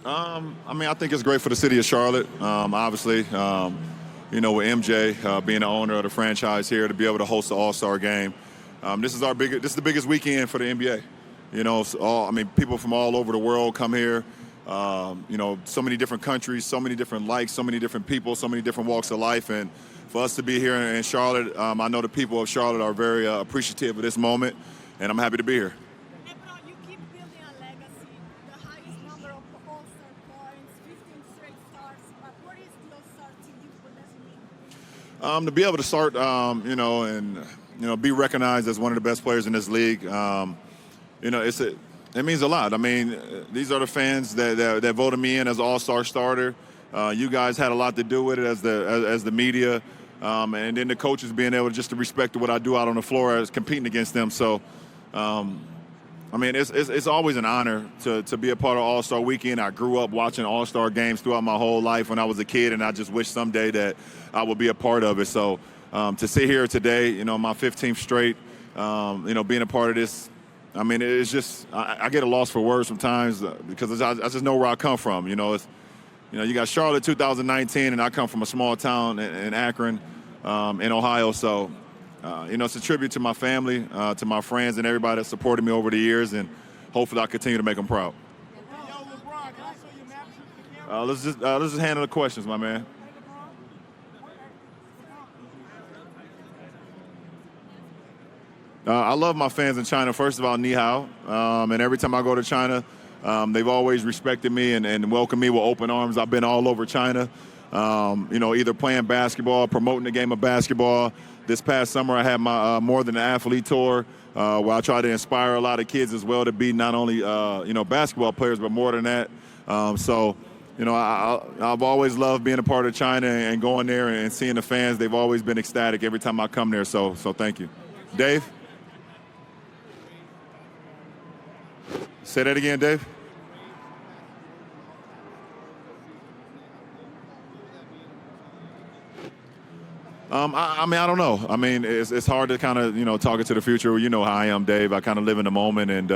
I mean, I think it's great for the city of Charlotte. Obviously, with MJ being the owner of the franchise here to be able to host the All-Star game. This is the biggest weekend for the NBA. People from all over the world come here. So many different countries, so many different likes, so many different people, so many different walks of life. And for us to be here in Charlotte, I know the people of Charlotte are very appreciative of this moment, and I'm happy to be here. LeBron, you keep building a legacy, the highest number of All-Star points, 15 straight stars. But what is the All-Star to you? What does it mean? To be able to start, be recognized as one of the best players in this league, it means a lot. I mean, these are the fans that voted me in as an All-Star starter. You guys had a lot to do with it as the media, and then the coaches being able just to respect what I do out on the floor as competing against them. So, it's always an honor to be a part of All-Star Weekend. I grew up watching All-Star games throughout my whole life when I was a kid, and I just wish someday that I would be a part of it. So, to sit here today, my 15th straight, being a part of this. I mean, it's just I get a loss for words sometimes because I just know where I come from. You got Charlotte 2019, and I come from a small town in Akron, in Ohio. So, it's a tribute to my family, to my friends, and everybody that supported me over the years, and hopefully I continue to make them proud. Yo, LeBron, can I show you map to the camera? Let's just handle the questions, my man. I love my fans in China. First of all, ni hao. And every time I go to China, they've always respected me and welcomed me with open arms. I've been all over China, either playing basketball, promoting the game of basketball. This past summer, I had my More Than an Athlete tour, where I try to inspire a lot of kids as well to be not only, basketball players, but more than that. I've always loved being a part of China and going there and seeing the fans. They've always been ecstatic every time I come there. So thank you. Dave? Say that again, Dave. I don't know. I mean, it's hard to kind of, talk into the future. You know how I am, Dave. I kind of live in the moment. And,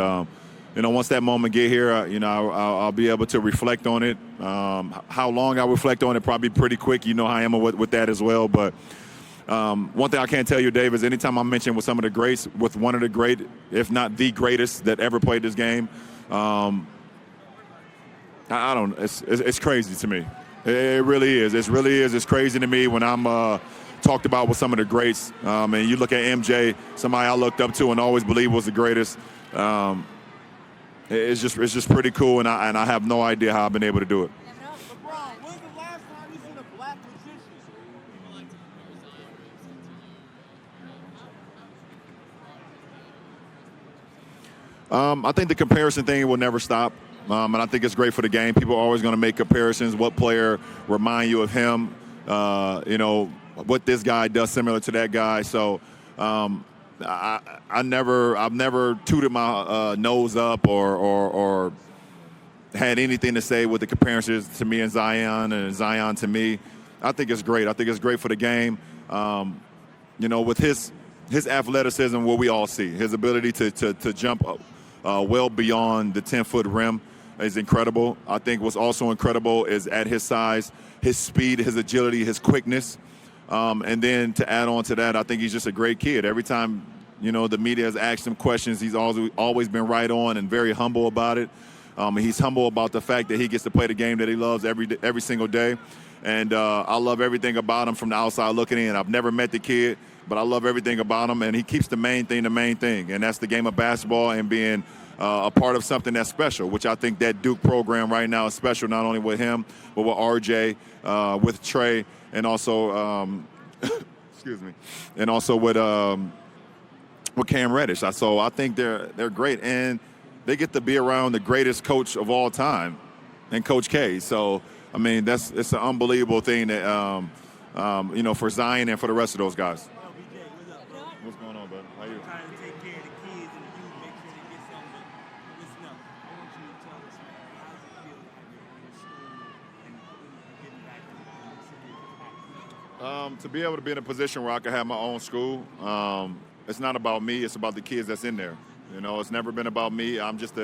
once that moment get here, I'll be able to reflect on it. How long I reflect on it, probably pretty quick. You know how I am with that as well. But one thing I can't tell you, Dave, is anytime I'm mentioned with some of the greats, with one of the great, if not the greatest that ever played this game, I don't. It's crazy to me. It really is. It really is. It's crazy to me when I'm talked about with some of the greats. And you look at MJ, somebody I looked up to and always believed was the greatest. It's just pretty cool, and I have no idea how I've been able to do it. LeBron, when's the last time you seen a black magician? I think the comparison thing will never stop, and I think it's great for the game. People are always going to make comparisons. What player remind you of him? What this guy does similar to that guy. So I've never tooted my nose up or had anything to say with the comparisons to me and Zion to me. I think it's great. I think it's great for the game. With his athleticism, what we all see, his ability to jump up well beyond the 10-foot rim is incredible. I think what's also incredible is at his size, his speed, his agility, his quickness. And then to add on to that, I think he's just a great kid. Every time, the media has asked him questions, he's always been right on and very humble about it. He's humble about the fact that he gets to play the game that he loves every single day. And I love everything about him from the outside looking in. I've never met the kid, but I love everything about him. And he keeps the main thing, and that's the game of basketball and being a part of something that's special, which I think that Duke program right now is special, not only with him, but with RJ, with Trey, and also, excuse me, and also with Cam Reddish. So I think they're great, and they get to be around the greatest coach of all time, and Coach K. So I mean, it's an unbelievable thing that for Zion and for the rest of those guys. What's going on, bud? How you? Trying to take care of the kids and the youth, make sure they get something. But listen up, I want you to tell us, man, how does it feel to have your own school and getting back to the city of To be able to be in a position where I can have my own school, it's not about me. It's about the kids that's in there. It's never been about me. I'm just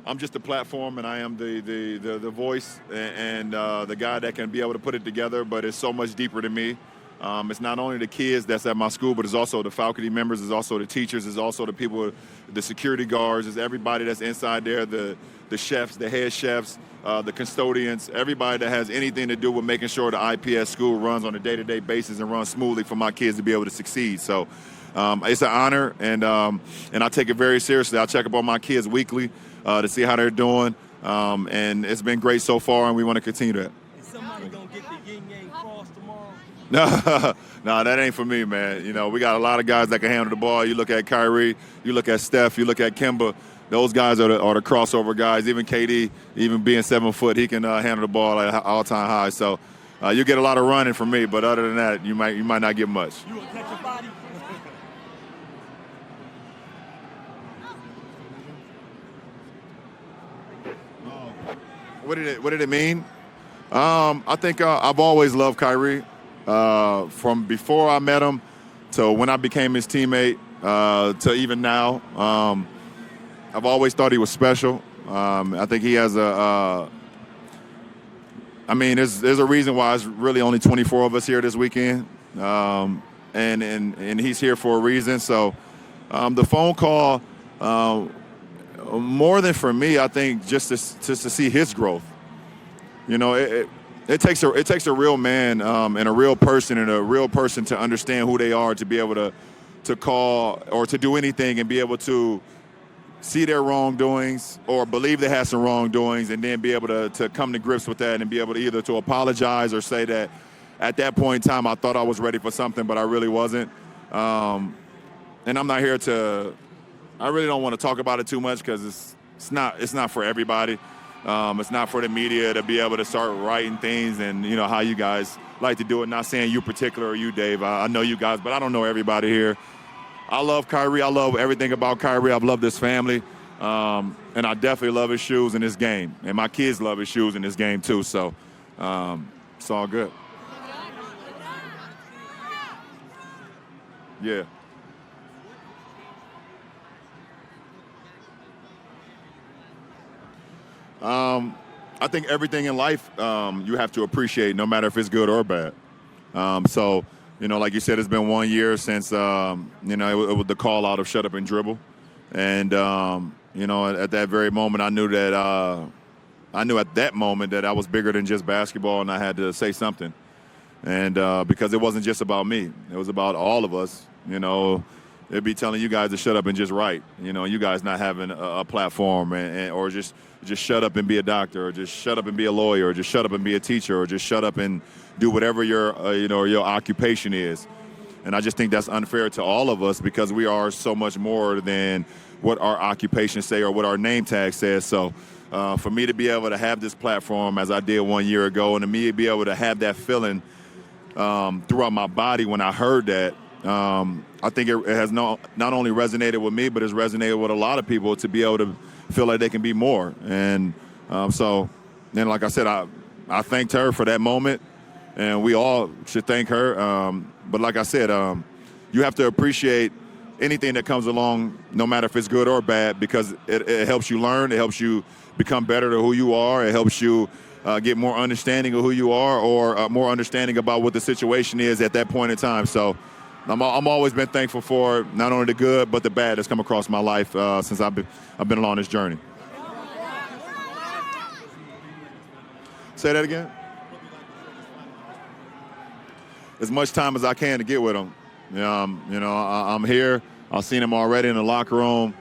I'm just the platform, and I am the voice and the guy that can be able to put it together. But it's so much deeper than me. It's not only the kids that's at my school, but it's also the faculty members, it's also the teachers, it's also the people, the security guards, it's everybody that's inside there, the chefs, the head chefs, the custodians, everybody that has anything to do with making sure the IPS school runs on a day-to-day basis and runs smoothly for my kids to be able to succeed. So it's an honor, and I take it very seriously. I check up on my kids weekly to see how they're doing, and it's been great so far, and we want to continue that. Is somebody going to get the yin-yang cross tomorrow? No, that ain't for me, man. You know, we got a lot of guys that can handle the ball. You look at Kyrie, you look at Steph, you look at Kemba. Those guys are the crossover guys. Even KD, even being 7 foot, he can handle the ball at all-time high. So you get a lot of running from me, but other than that, you might not get much. You want to catch your body? What did it mean? I think I've always loved Kyrie. From before I met him to when I became his teammate to even now. I've always thought he was special. I think he has there's a reason why it's really only 24 of us here this weekend. And he's here for a reason. So the phone call, more than for me, I think just to see his growth. You know, it takes a real man and a real person to understand who they are, to be able to call or to do anything and be able to see their wrongdoings or believe they had some wrongdoings, and then be able to come to grips with that and be able to either to apologize or say that at that point in time I thought I was ready for something, but I really wasn't. And I'm not here to. I really don't want to talk about it too much because it's not for everybody. It's not for the media to be able to start writing things and, you know, how you guys like to do it. Not saying you particular or you, Dave. I know you guys, but I don't know everybody here. I love Kyrie. I love everything about Kyrie. I've loved his family. And I definitely love his shoes and his game. And my kids love his shoes and his game, too. So it's all good. Yeah. I think everything in life you have to appreciate, no matter if it's good or bad. So, you know, like you said, it's been 1 year since, it was the call out of shut up and dribble. And, at that very moment, I knew at that moment that I was bigger than just basketball, and I had to say something. And because it wasn't just about me. It was about all of us. You know, it'd be telling you guys to shut up and just write. You know, you guys not having a platform or just shut up and be a doctor, or just shut up and be a lawyer, or just shut up and be a teacher, or just shut up and do whatever your occupation is. And I just think that's unfair to all of us because we are so much more than what our occupations say or what our name tag says. So for me to be able to have this platform as I did 1 year ago, and to me to be able to have that feeling throughout my body when I heard that, I think it has not only resonated with me, but it's resonated with a lot of people to be able to feel like they can be more. And so then, like I said, I thanked her for that moment, and we all should thank her. But like I said, you have to appreciate anything that comes along, no matter if it's good or bad, because it helps you learn. It helps you become better to who you are. It helps you get more understanding of who you are, or more understanding about what the situation is at that point in time. So I'm always been thankful for not only the good but the bad that's come across my life since I've been along this journey. Say that again. As much time as I can to get with him. I'm here. I've seen him already in the locker room.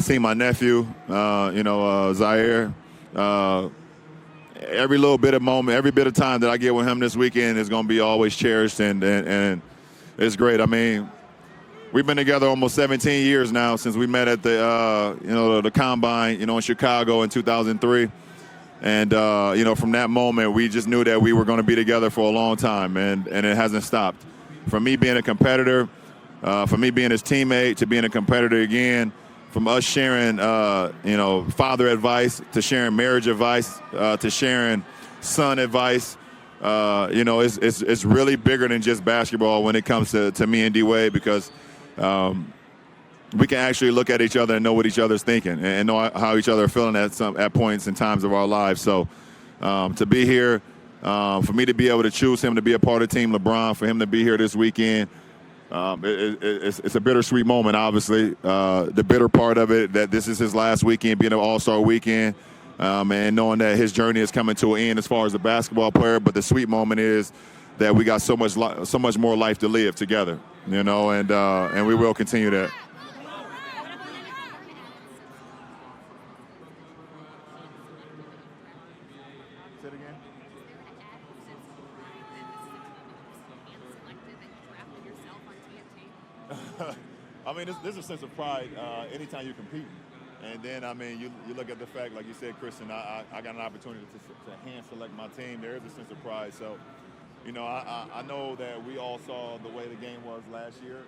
Seen my nephew, Zaire. Every little bit of moment, every bit of time that I get with him this weekend is going to be always cherished, and it's great. I mean, we've been together almost 17 years now since we met at the Combine, in Chicago in 2003. And, from that moment, we just knew that we were going to be together for a long time, and it hasn't stopped. From me being a competitor, from me being his teammate, to being a competitor again, from us sharing, father advice, to sharing marriage advice, to sharing son advice. It's really bigger than just basketball when it comes to me and D-Wade, because we can actually look at each other and know what each other's thinking and know how each other are feeling at points and times of our lives. So to be here, for me to be able to choose him to be a part of Team LeBron, for him to be here this weekend, it's a bittersweet moment, obviously. The bitter part of it, that this is his last weekend being an All-Star weekend, and knowing that his journey is coming to an end as far as a basketball player. But the sweet moment is that we got so much more life to live together, and we will continue that. Say it again. I mean, there's a sense of pride anytime you compete. And then, I mean, you look at the fact, like you said, Christian, I got an opportunity to hand select my team. There is a sense of pride. So, I know that we all saw the way the game was last year,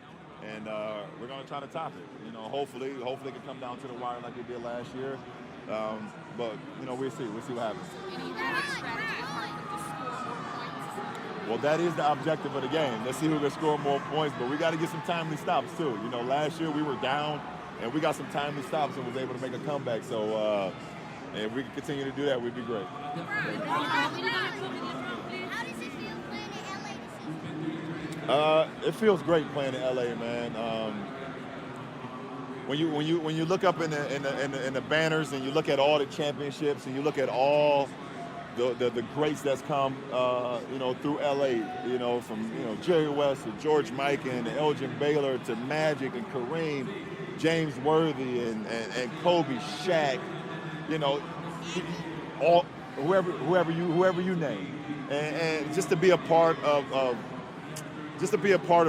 and we're going to try to top it. Hopefully it can come down to the wire like it did last year. But, we'll see. We'll see what happens. Well, that is the objective of the game. Let's see who can score more points, but we got to get some timely stops, too. Last year we were down, and we got some timely stops and was able to make a comeback. So if we can continue to do that, we'd be great. It feels great playing in LA, man. When you look up in the banners and you look at all the championships and you look at all the greats that's come through LA, from Jerry West to George Mikan to Elgin Baylor to Magic and Kareem, James Worthy and Kobe, Shaq, all whoever you name, and just to be a part of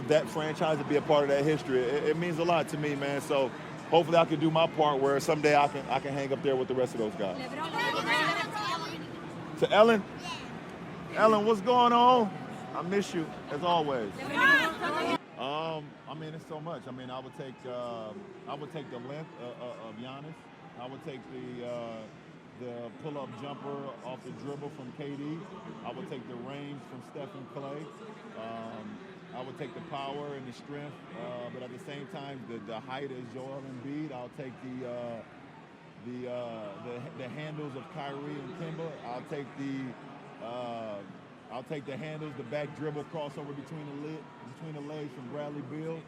that franchise, to be a part of that history, it means a lot to me, man. So hopefully I can do my part where someday I can hang up there with the rest of those guys. To Ellen? Ellen, what's going on? I miss you, as always. I mean, it's so much. I mean, I would take the length of Giannis. I would take the pull-up jumper off the dribble from KD. I would take the range from Steph and Clay. I would take the power and the strength, but at the same time, the height is Joel Embiid. I'll take the handles of Kyrie and Kemba. I'll take the handles, the back dribble crossover between the legs from Bradley Beal.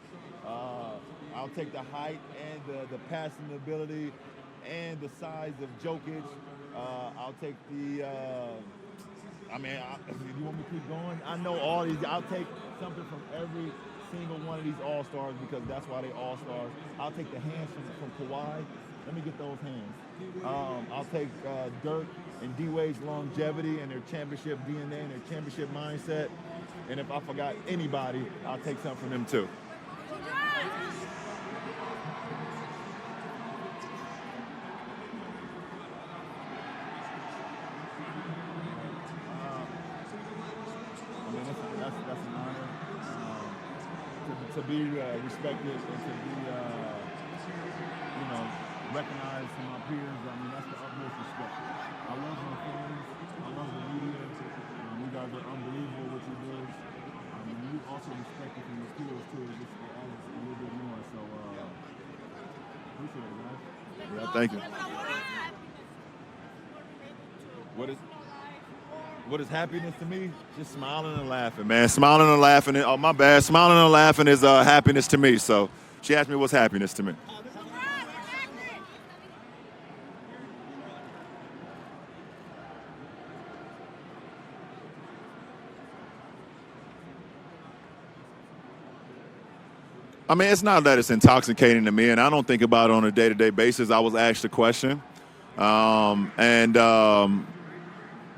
I'll take the height and the passing ability and the size of Jokic. I'll take the. If you want me to keep going, I know all these. I'll take something from every single one of these All-Stars because that's why they All-Stars. I'll take the hands from Kawhi. Let me get those hands. I'll take Dirk and D-Wade's longevity and their championship DNA and their championship mindset. And if I forgot anybody, I'll take something from them too. That's an honor to be respected and to be, recognized from my peers. I mean, that's the utmost respect. I love my fans. I love the media. You guys are unbelievable what you do. And you also respect it from your peers too, just to add a little bit more. So appreciate it, guys. Yeah, thank you. What is happiness to me? Just smiling and laughing, man. Smiling and laughing. Oh, my bad. Smiling and laughing is happiness to me. So she asked me what's happiness to me. I mean, it's not that it's intoxicating to me, and I don't think about it on a day-to-day basis. I was asked the question, I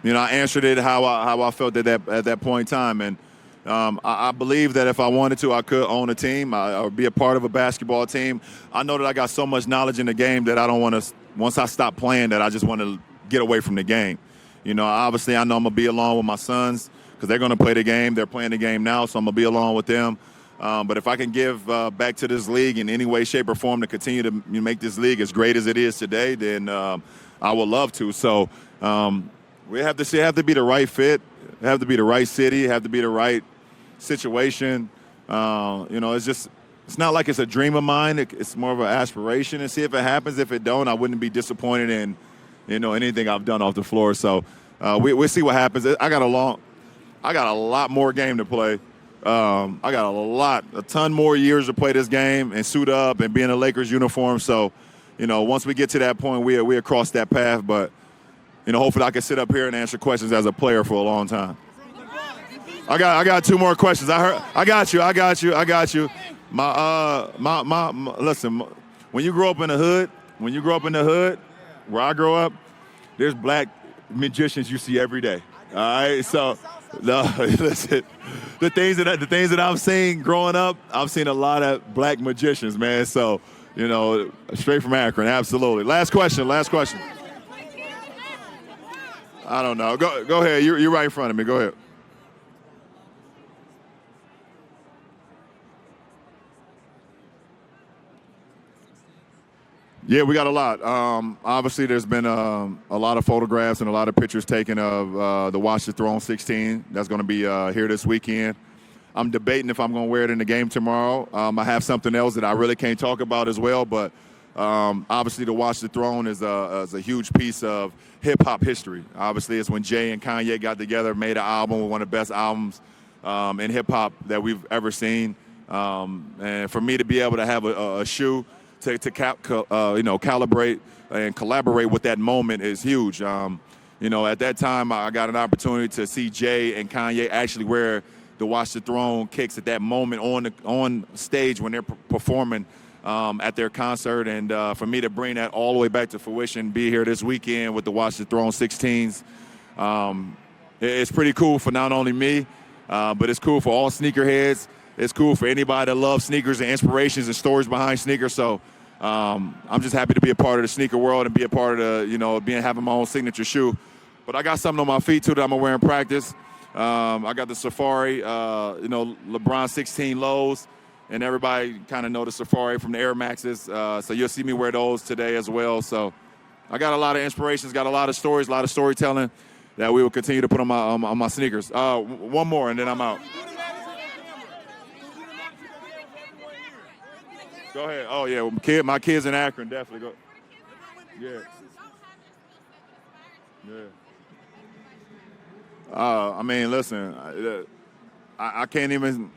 answered it how I felt at that point in time, and I believe that if I wanted to, I could own a team or be a part of a basketball team. I know that I got so much knowledge in the game that I don't want to. Once I stop playing, that I just want to get away from the game. Obviously, I know I'm gonna be along with my sons because they're gonna play the game. They're playing the game now, so I'm gonna be along with them. But if I can give back to this league in any way, shape, or form to continue to make this league as great as it is today, then I would love to. So we have to see. Have to be the right fit. Have to be the right city. Have to be the right situation. It's just it's not like it's a dream of mine. It's more of an aspiration and see if it happens. If it don't, I wouldn't be disappointed in, anything I've done off the floor. So we'll see what happens. I got a lot more game to play. I got a ton more years to play this game and suit up and be in a Lakers uniform. So, once we get to that point, we'll cross that path. But, hopefully I can sit up here and answer questions as a player for a long time. I got two more questions. I got you. Listen, when you grow up in the hood, where I grow up, there's black magicians you see every day. All right, so listen, the things that I've seen growing up, I've seen a lot of black magicians, man. So, straight from Akron, absolutely. Last question. I don't know. Go ahead. You're right in front of me. Go ahead. Yeah, we got a lot. Obviously, there's been a lot of photographs and a lot of pictures taken of the Watch the Throne 16. That's going to be here this weekend. I'm debating if I'm going to wear it in the game tomorrow. I have something else that I really can't talk about as well, but obviously, the Watch the Throne is a huge piece of hip-hop history. Obviously, it's when Jay and Kanye got together, made an album, one of the best albums in hip-hop that we've ever seen. And for me to be able to have a shoe to calibrate and collaborate with that moment is huge. At that time, I got an opportunity to see Jay and Kanye actually wear the Watch the Throne kicks at that moment on stage when they're performing at their concert. And for me to bring that all the way back to fruition, be here this weekend with the Watch the Throne 16s, it's pretty cool for not only me, but it's cool for all sneakerheads. It's cool for anybody that loves sneakers and inspirations and stories behind sneakers. So I'm just happy to be a part of the sneaker world and be a part of having my own signature shoe. But I got something on my feet too that I'm gonna wear in practice. I got the Safari, LeBron 16 lows, and everybody kind of know the Safari from the Air Maxes. So you'll see me wear those today as well. So I got a lot of inspirations, got a lot of stories, a lot of storytelling that we will continue to put on my sneakers. One more, and then I'm out. Go ahead. Oh, yeah. My kids in Akron, definitely. Go. Yeah. Listen, I can't even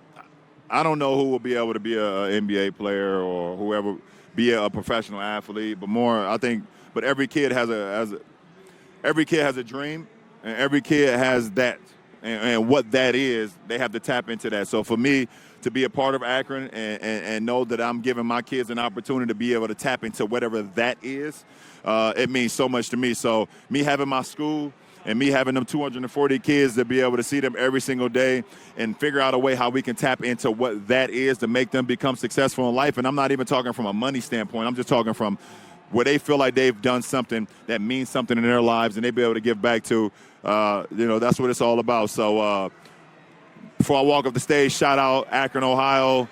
– I don't know who will be able to be an NBA player or whoever be a professional athlete, but every kid has a dream, and every kid has that. And what that is, they have to tap into that. So for me to be a part of Akron and know that I'm giving my kids an opportunity to be able to tap into whatever that is, it means so much to me. So me having my school and me having them 240 kids to be able to see them every single day and figure out a way how we can tap into what that is to make them become successful in life. And I'm not even talking from a money standpoint. I'm just talking from where they feel like they've done something that means something in their lives and they be able to give back to. That's what it's all about. So before I walk up the stage, shout out Akron, Ohio.